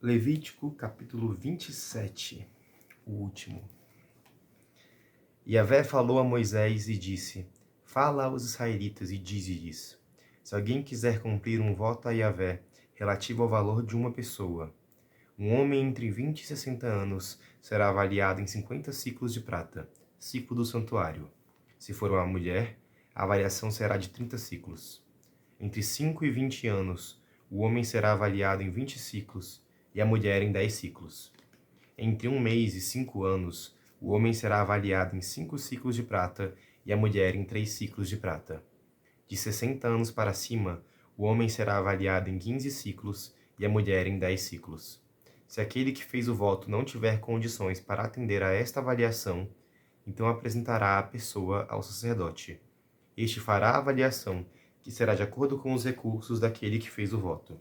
Levítico capítulo 27, o último. Yahvé falou a Moisés e disse: Fala aos israelitas e dize-lhes: Se alguém quiser cumprir um voto a Yahvé relativo ao valor de uma pessoa, um homem entre 20 e 60 anos será avaliado em 50 ciclos de prata, ciclo do santuário. Se for uma mulher, a avaliação será de 30 ciclos. Entre 5 e 20 anos, o homem será avaliado em 20 ciclos e a mulher em 10 ciclos. Entre 1 mês e 5 anos, o homem será avaliado em 5 ciclos de prata e a mulher em 3 ciclos de prata. De 60 anos para cima, o homem será avaliado em 15 ciclos e a mulher em 10 ciclos. Se aquele que fez o voto não tiver condições para atender a esta avaliação, então apresentará a pessoa ao sacerdote. Este fará a avaliação, que será de acordo com os recursos daquele que fez o voto.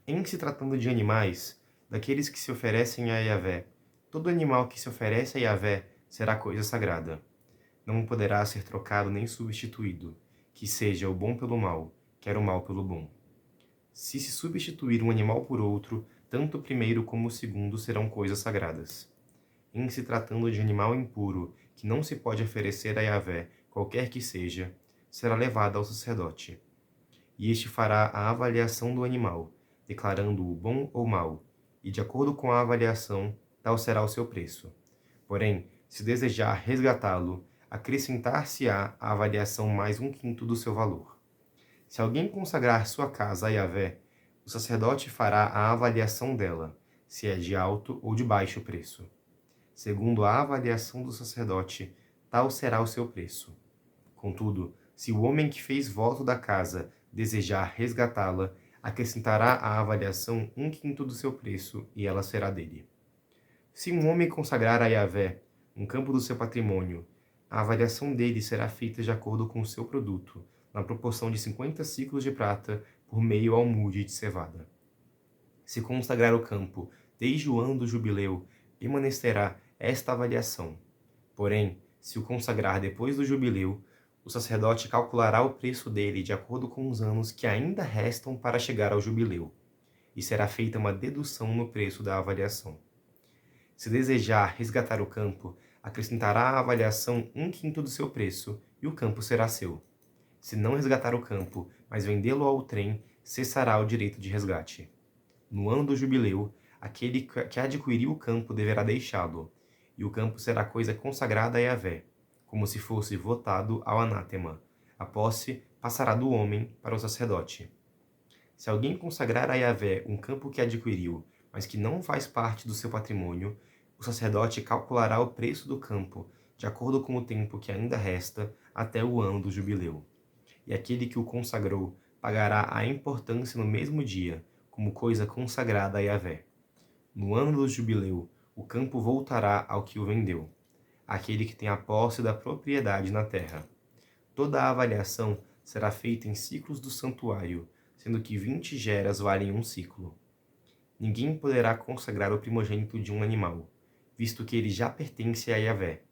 Em se tratando de animais, daqueles que se oferecem a Yahvé, todo animal que se oferece a Yahvé será coisa sagrada. Não poderá ser trocado nem substituído, que seja o bom pelo mal, quer o mal pelo bom. Se substituir um animal por outro, tanto o primeiro como o segundo serão coisas sagradas. Em se tratando de animal impuro, que não se pode oferecer a Yahvé, qualquer que seja, será levado ao sacerdote. E este fará a avaliação do animal, declarando-o bom ou mau, e de acordo com a avaliação, tal será o seu preço. Porém, se desejar resgatá-lo, acrescentar-se-á a avaliação mais 1/5 do seu valor. Se alguém consagrar sua casa a Yahvé, o sacerdote fará a avaliação dela, se é de alto ou de baixo preço. Segundo a avaliação do sacerdote, tal será o seu preço. Contudo, se o homem que fez voto da casa desejar resgatá-la, acrescentará à avaliação 1/5 do seu preço e ela será dele. Se um homem consagrar a Yahvé um campo do seu patrimônio, a avaliação dele será feita de acordo com o seu produto, na proporção de 50 ciclos de prata por meio almude de cevada. Se consagrar o campo desde o ano do jubileu, permanecerá esta avaliação. Porém, se o consagrar depois do jubileu, o sacerdote calculará o preço dele de acordo com os anos que ainda restam para chegar ao jubileu, e será feita uma dedução no preço da avaliação. Se desejar resgatar o campo, acrescentará à avaliação 1/5 do seu preço, e o campo será seu. Se não resgatar o campo, mas vendê-lo ao trem, cessará o direito de resgate. No ano do jubileu, aquele que adquiriu o campo deverá deixá-lo, e o campo será coisa consagrada a Yahvé, como se fosse votado ao anátema. A posse passará do homem para o sacerdote. Se alguém consagrar a Yahvé um campo que adquiriu, mas que não faz parte do seu patrimônio, o sacerdote calculará o preço do campo, de acordo com o tempo que ainda resta até o ano do jubileu. E aquele que o consagrou pagará a importância no mesmo dia, como coisa consagrada a Yahvé. No ano do jubileu, o campo voltará ao que o vendeu, aquele que tem a posse da propriedade na terra. Toda a avaliação será feita em ciclos do santuário, sendo que 20 geras valem um ciclo. Ninguém poderá consagrar o primogênito de um animal, visto que ele já pertence a Yahvé.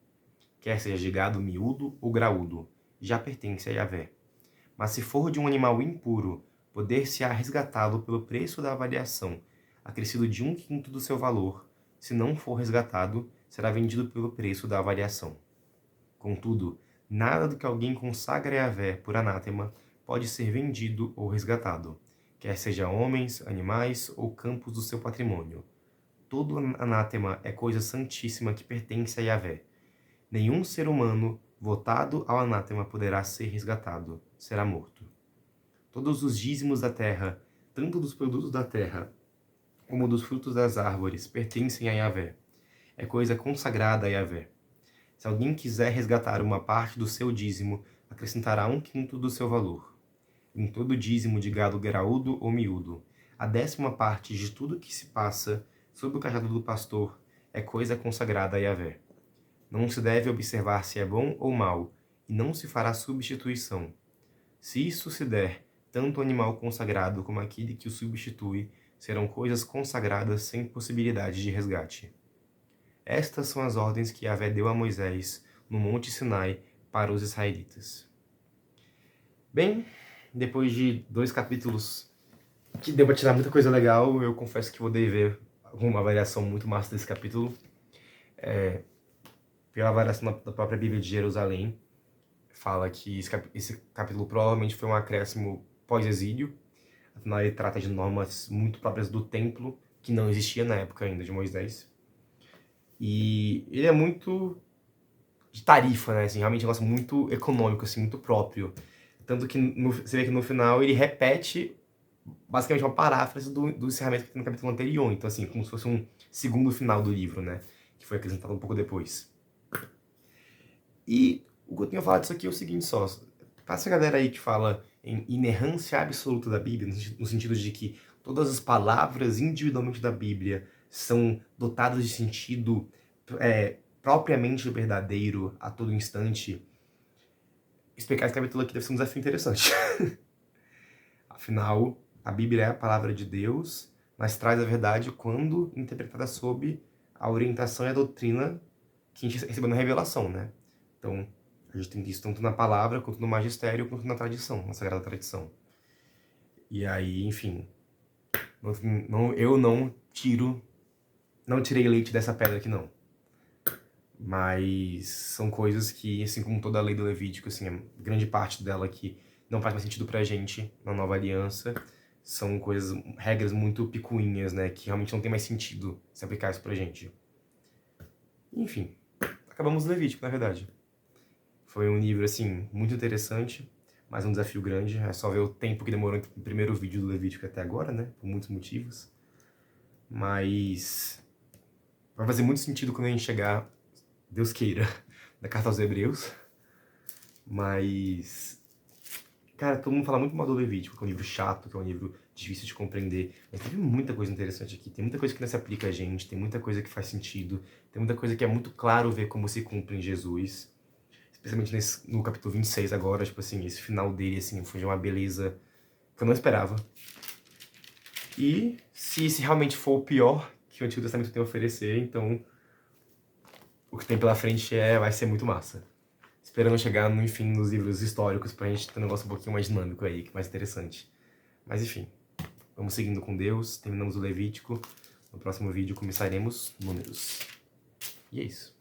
Quer seja de gado miúdo ou graúdo, já pertence a Yahvé. Mas se for de um animal impuro, poder-se-á resgatá-lo pelo preço da avaliação, acrescido de 1/5 do seu valor. Se não for resgatado, será vendido pelo preço da avaliação. Contudo, nada do que alguém consagra a Yahvé por anátema pode ser vendido ou resgatado, quer seja homens, animais ou campos do seu patrimônio. Todo anátema é coisa santíssima que pertence a Yahvé. Nenhum ser humano votado ao anátema poderá ser resgatado, será morto. Todos os dízimos da terra, tanto dos produtos da terra como dos frutos das árvores, pertencem a Yahvé. É coisa consagrada a Yahvé. Se alguém quiser resgatar uma parte do seu dízimo, acrescentará 1/5 do seu valor. Em todo dízimo de gado graúdo ou miúdo, a 10ª parte de tudo que se passa sob o cajado do pastor é coisa consagrada a Yahvé. Não se deve observar se é bom ou mau, e não se fará substituição. Se isso se der, tanto o animal consagrado como aquele que o substitui serão coisas consagradas sem possibilidade de resgate. Estas são as ordens que Yahvé deu a Moisés no Monte Sinai para os israelitas. Bem, depois de 2 capítulos que deu pra tirar muita coisa legal. Eu confesso que vou dever uma avaliação muito massa desse capítulo. Pela avaliação da própria Bíblia de Jerusalém, fala que esse capítulo provavelmente foi um acréscimo pós-exílio. Afinal, ele trata de normas muito próprias do templo, que não existia na época ainda de Moisés. E ele é muito de tarifa, né? Assim, realmente é um negócio muito econômico, assim, muito próprio. Tanto que você vê que no final ele repete basicamente uma paráfrase do encerramento que tem no capítulo anterior. Então, assim, como se fosse um segundo final do livro, né? Que foi acrescentado um pouco depois. E o que eu tenho falado disso aqui é o seguinte só. Para essa galera aí que fala em inerrância absoluta da Bíblia, no sentido de que todas as palavras individualmente da Bíblia são dotadas de sentido propriamente verdadeiro a todo instante, explicar esse capítulo aqui deve ser um desafio interessante. Afinal, a Bíblia é a palavra de Deus, mas traz a verdade quando interpretada sob a orientação e a doutrina que a gente recebeu na revelação, né? Então, a gente tem isso tanto na palavra, quanto no magistério, quanto na tradição, na sagrada tradição. E aí, enfim, eu não tirei leite dessa pedra aqui não. Mas são coisas que, assim como toda a lei do Levítico, assim, a grande parte dela que não faz mais sentido pra gente na nova aliança, são coisas, regras muito picuinhas, né, que realmente não tem mais sentido se aplicar isso pra gente. Enfim, acabamos o Levítico, na verdade. Foi um livro, assim, muito interessante, mas um desafio grande. É só ver o tempo que demorou entre o primeiro vídeo do Levítico até agora, né? Por muitos motivos. Mas vai fazer muito sentido quando a gente chegar, Deus queira, na Carta aos Hebreus. Mas, cara, todo mundo fala muito mal do Levítico, que é um livro chato, que é um livro difícil de compreender. Mas tem muita coisa interessante aqui. Tem muita coisa que não se aplica a gente, tem muita coisa que faz sentido, tem muita coisa que é muito claro ver como se cumpre em Jesus. Especialmente no capítulo 26 agora, tipo assim, esse final dele, assim, foi de uma beleza que eu não esperava. E se esse realmente for o pior que o Antigo Testamento tem a oferecer, então o que tem pela frente vai ser muito massa. Esperando chegar, no enfim, nos livros históricos pra gente ter um negócio um pouquinho mais dinâmico aí, mais interessante. Mas enfim, vamos seguindo com Deus, terminamos o Levítico. No próximo vídeo começaremos Números. E é isso.